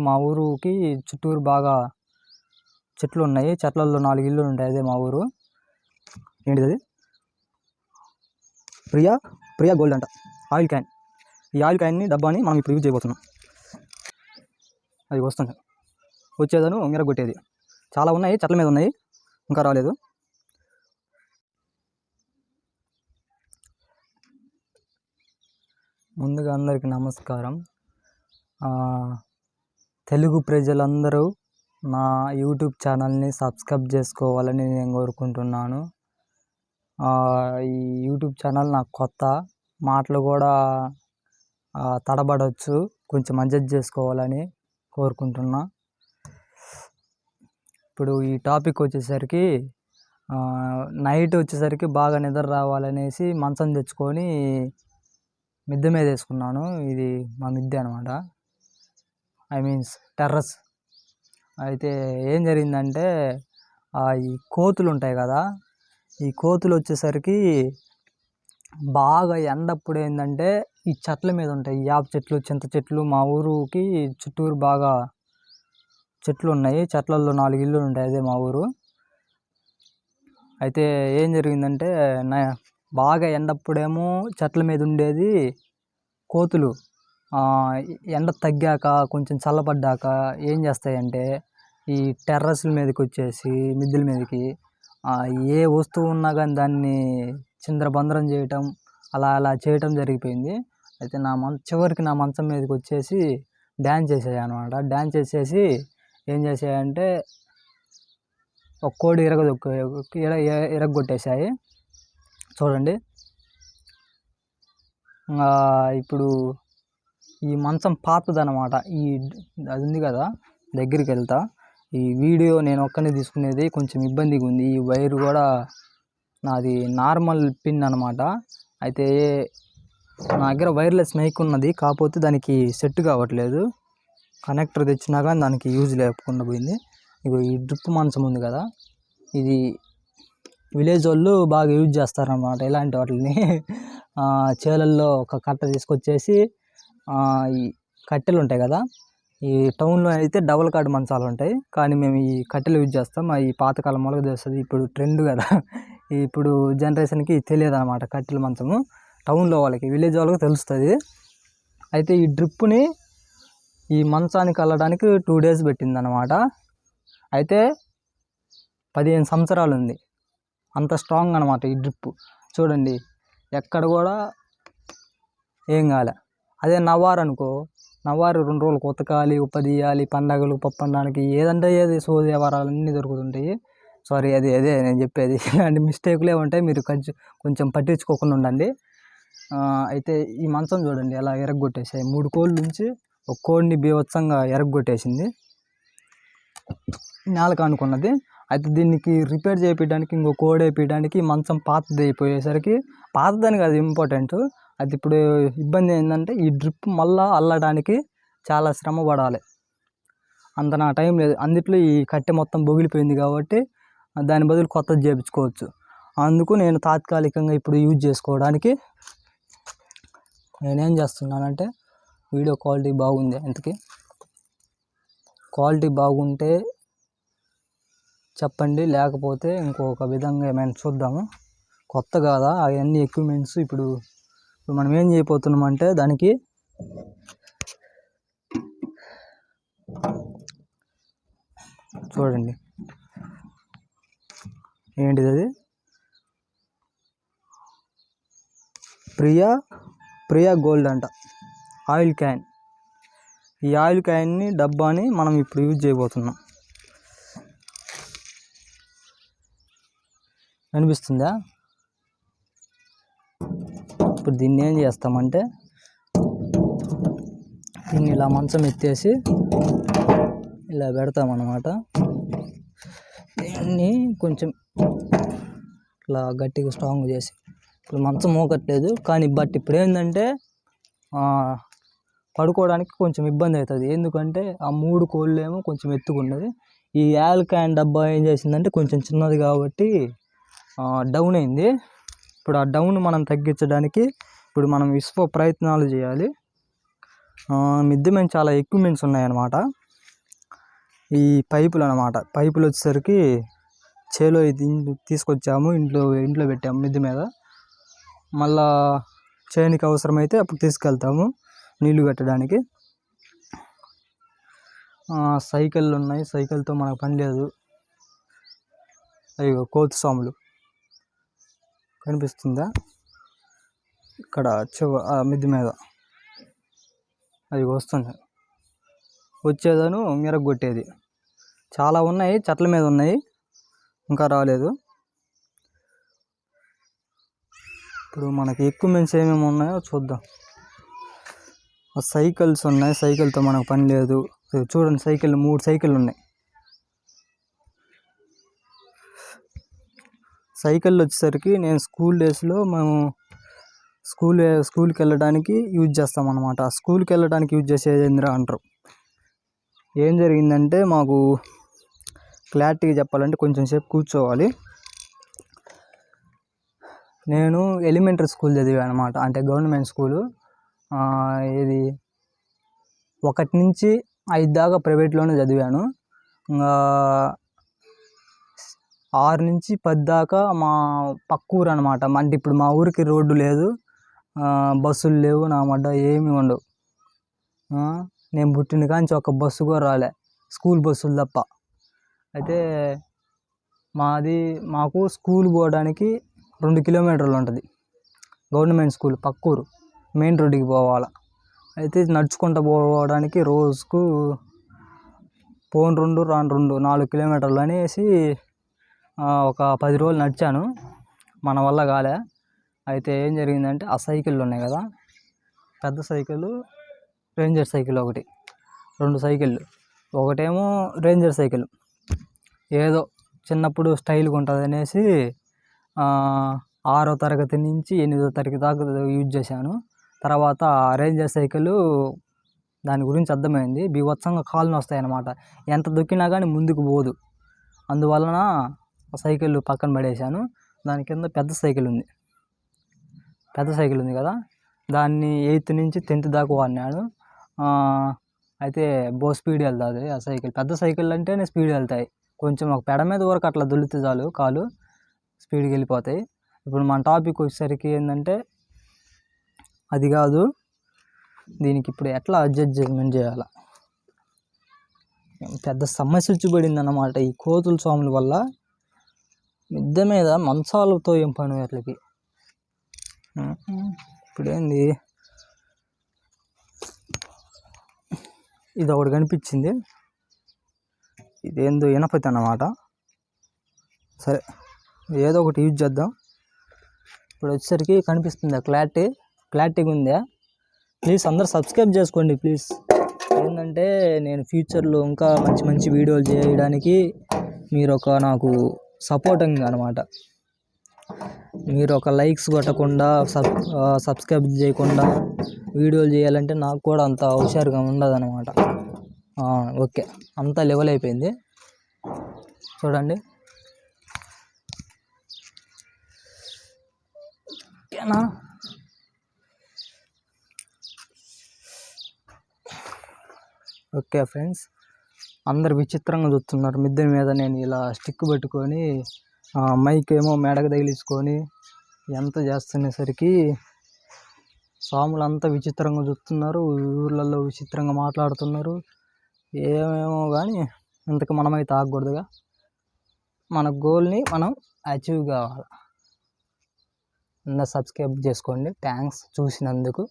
మా ఊరుకి చుట్టూరు బాగా చెట్లు ఉన్నాయి. చెట్లలో 4 ఇల్లులు ఉంటాయి. అదే మా ఊరు. ఏంటిది ప్రియా గోల్డ్ అంట ఆయిల్ క్యాన్. ఈ ఆయిల్ క్యాన్ని డబ్బాని మనం ఇప్పుడు యూజ్ చేయబోతున్నాం. అది వస్తుంది, వచ్చేదను మిరగొట్టేది. చాలా ఉన్నాయి, చెట్ల మీద ఉన్నాయి, ఇంకా రాలేదు. ముందుగా అందరికీ నమస్కారం. తెలుగు ప్రజలందరూ నా యూట్యూబ్ ఛానల్ని సబ్స్క్రైబ్ చేసుకోవాలని నేను కోరుకుంటున్నాను. ఈ యూట్యూబ్ ఛానల్ నాకు కొత్త, మాటలు కూడా తడబడవచ్చు, కొంచెం అడ్జస్ట్ చేసుకోవాలని కోరుకుంటున్నా. ఇప్పుడు ఈ టాపిక్ వచ్చేసరికి నైట్ వచ్చేసరికి బాగా నిద్ర రావాలనేసి మంచం తెచ్చుకొని మిద్దె మీద వేసుకున్నాను. ఇది మా మిద్దె అనమాట, టెర్రస్. అయితే ఏం జరిగిందంటే ఈ కోతులు ఉంటాయి కదా, ఈ కోతులు వచ్చేసరికి బాగా ఎండప్పుడు ఏంటంటే ఈ చెట్ల మీద ఉంటాయి, యాప చెట్లు, చింత చెట్లు. మా ఊరుకి చుట్టూరు బాగా చెట్లు ఉన్నాయి. చెట్లలో 4 ఇల్లులు ఉంటాయి. అదే మా ఊరు. అయితే ఏం జరిగిందంటే బాగా ఎండప్పుడేమో చెట్ల మీద ఉండేది కోతులు. ఎండ తగ్గాక కొంచెం చల్లబడ్డాక ఏం చేస్తాయంటే ఈ టెర్రస్ల మీదకి వచ్చేసి మిద్దెల మీదకి ఏ వస్తువు ఉన్నా కానీ దాన్ని చిందరబందరం చేయటం, అలా చేయటం జరిగిపోయింది. అయితే చివరికి నా మంచం మీదకి వచ్చేసి డ్యాన్స్ చేసాయి అనమాట. డ్యాన్స్ చేసేసి ఏం చేసాయంటే ఒక కోడి ఇరగొట్టేశాయి. చూడండి. ఇప్పుడు ఈ మంచం పాతదనమాట. అది ఉంది కదా, దగ్గరికి వెళ్తా. ఈ వీడియో నేను ఒక్కనే తీసుకునేది కొంచెం ఇబ్బందిగా ఉంది. ఈ వైర్ కూడా నాది నార్మల్ పిన్ అనమాట. అయితే నా దగ్గర వైర్లెస్ మైక్ ఉన్నది, కాకపోతే దానికి సెట్ కావట్లేదు. కనెక్టర్ తెచ్చినా కానీ దానికి యూజ్ లేకుండా పోయింది. ఇగో ఈ డ్రిప్ మంచం ఉంది కదా, ఇది విలేజ్ వాళ్ళు బాగా యూజ్ చేస్తారన్నమాట. ఇలాంటి వాటిని చేలల్లో ఒక కట్ట తీసుకొచ్చేసి ఈ కట్టెలు ఉంటాయి కదా, ఈ టౌన్లో అయితే డబుల్ కార్డ్ మంచాలు ఉంటాయి, కానీ మేము ఈ కట్టెలు యూజ్ చేస్తాం. ఈ పాతకాలం మొలక తెస్తుంది, ఇప్పుడు ట్రెండ్ కదా, ఇప్పుడు జనరేషన్కి తెలియదు అనమాట కట్టెల మంచము. టౌన్లో వాళ్ళకి, విలేజ్ వాళ్ళకి తెలుస్తుంది. అయితే ఈ డ్రిప్ని ఈ మంచానికి వెళ్ళడానికి 2 days పెట్టింది అనమాట. అయితే 15 సంవత్సరాలు ఉంది, అంత స్ట్రాంగ్ అనమాట ఈ డ్రిప్. చూడండి, ఎక్కడ కూడా ఏం కాలే. అదే నవ్వారు అనుకో, నవ్వారు 2 రోజులకు ఉతకాలి, ఉప్పదీయాలి, పండగలు పప్పన్నానికి ఏదంటే ఏది సోది వ్యవహారాలన్నీ దొరుకుతుంటాయి. సారీ, అదే నేను చెప్పేది. ఇలాంటి మిస్టేకులే ఉంటాయి, మీరు కొంచెం పట్టించుకోకుండా ఉండండి. అయితే ఈ మంచం చూడండి ఎలా ఎరగొట్టేసాయి. 3 కోళ్ళ నుంచి ఒక కోడిని బీభత్సంగా ఎరగొట్టేసింది, నేలకు అనుకున్నది. అయితే దీనికి రిపేర్ చేయించడానికి, ఇంకో కోడి వేయించడానికి మంచం పాతది అయిపోయేసరికి, పాతదని కాదు ఇంపార్టెంట్, అది ఇప్పుడు ఇబ్బంది ఏంటంటే ఈ డ్రిప్ మళ్ళీ అల్లడానికి చాలా శ్రమ పడాలి. అంత నా టైం లేదు. అందుట్లో ఈ కట్టె మొత్తం బొగిలిపోయింది కాబట్టి దాని బదులు కొత్తది చేయించుకోవచ్చు. అందుకు నేను తాత్కాలికంగా ఇప్పుడు యూజ్ చేసుకోవడానికి నేనేం చేస్తున్నానంటే, వీడియో క్వాలిటీ బాగుంది, ఇంతకీ క్వాలిటీ బాగుంటే చెప్పండి, లేకపోతే ఇంకొక విధంగా ఏమైనా చూద్దాము. కొత్త కాదా అవన్నీ ఎక్విప్మెంట్స్. ఇప్పుడు మనం ఏం చేయబోతున్నామంటే దానికి చూడండి, ఏంటిది అది, ప్రియా గోల్డ్ అంట ఆయిల్ క్యాన్. ఈ ఆయిల్ క్యాన్ని డబ్బాని మనం ఇప్పుడు యూజ్ చేయబోతున్నాం. అనిపిస్తుందా? ఇప్పుడు దీన్ని ఏం చేస్తామంటే, దీన్ని ఇలా మంచం ఎత్తేసి ఇలా పెడతామన్నమాట. దీన్ని కొంచెం ఇట్లా గట్టిగా స్ట్రాంగ్ చేసి, ఇప్పుడు మంచం మోకట్లేదు కానీ, బట్ ఇప్పుడు ఏంటంటే పడుకోవడానికి కొంచెం ఇబ్బంది అవుతుంది. ఎందుకంటే ఆ 3 కోళ్ళు ఏమో కొంచెం ఎత్తుకున్నది. ఈ ఆయిల్ క్యాన్ డబ్బా ఏం చేసిందంటే కొంచెం చిన్నది కాబట్టి డౌన్ అయింది. ఇప్పుడు ఆ డౌన్ మనం తగ్గించడానికి ఇప్పుడు మనం ప్రయత్నాలు చేయాలి. మిద్దె మీద చాలా ఎక్విప్మెంట్స్ ఉన్నాయన్నమాట. ఈ పైపులు అనమాట. పైపులు వచ్చేసరికి చేలో ఇది తీసుకొచ్చాము, ఇంట్లో పెట్టాము మిద్దె మీద. మళ్ళా చేనికి అవసరమైతే అప్పుడు తీసుకెళ్తాము నీళ్లు కట్టడానికి. సైకిళ్ళు ఉన్నాయి, సైకిల్తో మనకు పని లేదు. అయ్యో కోతు సాములు కనిపిస్తుందా ఇక్కడ మిద్దె మీద? అది వస్తుంది, వచ్చేదను మిరగొట్టేది. చాలా ఉన్నాయి, చెట్ల మీద ఉన్నాయి, ఇంకా రాలేదు. ఇప్పుడు మనకి ఎక్విప్మెంట్స్ ఏమేమి ఉన్నాయో చూద్దాం. సైకిల్స్ ఉన్నాయి, సైకిల్తో మనకు పని లేదు. చూడండి సైకిల్ 3 సైకిళ్ళు ఉన్నాయి. సైకిళ్ళు వచ్చేసరికి నేను స్కూల్ డేస్లో మేము స్కూల్కి వెళ్ళడానికి యూజ్ చేస్తాం అన్నమాట. స్కూల్కి వెళ్ళడానికి యూజ్ చేసేది ఏందిరా అంటారు. ఏం జరిగిందంటే మాకు క్లారిటీగా చెప్పాలంటే కొంచెం సేపు కూర్చోవాలి. నేను ఎలిమెంటరీ స్కూల్ చదివాను అనమాట, అంటే గవర్నమెంట్ స్కూలు. ఇది 1 నుంచి 5 దాకా ప్రైవేట్లోనే చదివాను. ఇంకా 6 నుంచి 10 దాకా మా పక్క ఊరు అనమాట. అంటే ఇప్పుడు మా ఊరికి రోడ్డు లేదు, బస్సులు లేవు, నా మడ్డ ఏమీ ఉండవు. నేను పుట్టిన కాంచి ఒక బస్సు కూడా రాలే, స్కూల్ బస్సులు తప్ప. అయితే మాకు స్కూల్ పోవడానికి 2 కిలోమీటర్లు ఉంటుంది. గవర్నమెంట్ స్కూల్ పక్కూరు, మెయిన్ రోడ్డుకి పోవాలి. అయితే నడుచుకుంటూ పోవడానికి రోజుకు పోను 2 రాను 2 4 కిలోమీటర్లు అనేసి ఒక 10 రోజులు నడిచాను. మన వల్ల కాలే. అయితే ఏం జరిగిందంటే ఆ సైకిళ్ళు ఉన్నాయి కదా, పెద్ద సైకిల్, రేంజర్ సైకిల్ ఒకటి, 2 సైకిళ్ళు. ఒకటేమో రేంజర్ సైకిల్, ఏదో చిన్నప్పుడు స్టైల్గా ఉంటుంది అనేసి 6వ తరగతి నుంచి 8వ తరగతి దాకా యూజ్ చేశాను. తర్వాత రేంజర్ సైకిల్ దాని గురించి అర్థమైంది, బీభత్సంగా కాళ్ళు నొస్తాయన్నమాట. ఎంత దొక్కినా కానీ ముందుకు పోదు. అందువలన ఆ సైకిల్ పక్కన పడేశాను. దాని కింద పెద్ద సైకిల్ ఉంది కదా, దాన్ని 8th నుంచి 10th దాకా వాడినాను. అయితే స్పీడ్ వెళ్తుంది ఆ సైకిల్. పెద్ద సైకిల్ అంటేనే స్పీడ్ వెళ్తాయి. కొంచెం ఒక పెడ మీద వరకు అట్లా దొల్లితే చాలు, కాలు స్పీడ్కి వెళ్ళిపోతాయి. ఇప్పుడు మన టాపిక్ వచ్చేసరికి ఏంటంటే అది కాదు, దీనికి ఇప్పుడు ఎట్లా అడ్జస్ట్మెంట్ చేయాలి, పెద్ద సమస్య చూపడింది అన్నమాట. ఈ కోతుల స్వాముల వల్ల మిద్దె మీద మంచాలతో ఏం పని వీళ్ళకి. ఇప్పుడేంది, ఇది ఒకటి కనిపించింది, ఇదేందో ఇనపతి అన్నమాట. సరే ఏదో ఒకటి యూజ్ చేద్దాం. ఇప్పుడు వచ్చేసరికి కనిపిస్తుందా, క్లారిటీగా ఉందా? ప్లీజ్ అందరూ సబ్స్క్రైబ్ చేసుకోండి ప్లీజ్. ఏంటంటే నేను ఫ్యూచర్లో ఇంకా మంచి మంచి వీడియోలు చేయడానికి మీరు నాకు సపోర్టింగ్ అనమాట. మీరు ఒక లైక్స్ కొట్టకుండా సబ్స్క్రైబ్ చేయకుండా వీడియోలు చేయాలంటే నాకు కూడా అంత హుషారుగా ఉండదు అనమాట. ఓకే, అంతా లెవెల్ అయిపోయింది చూడండి. ఓకేనా? ఓకే ఫ్రెండ్స్, అందరు విచిత్రంగా చూస్తున్నారు. మిద్దె మీద నేను ఇలా స్టిక్ పెట్టుకొని మైక్ ఏమో మెడకు తగిలించుకొని ఎంత చేస్తునేసరికి సాములు అంతా విచిత్రంగా చూస్తున్నారు. ఊర్లలో విచిత్రంగా మాట్లాడుతున్నారు. ఏమేమో కానీ ఇంతకు మనమైతే ఆగకూడదుగా. మన గోల్ని మనం అచీవ్ కావాలి. అందరూ సబ్స్క్రైబ్ చేసుకోండి. థ్యాంక్స్ చూసినందుకు.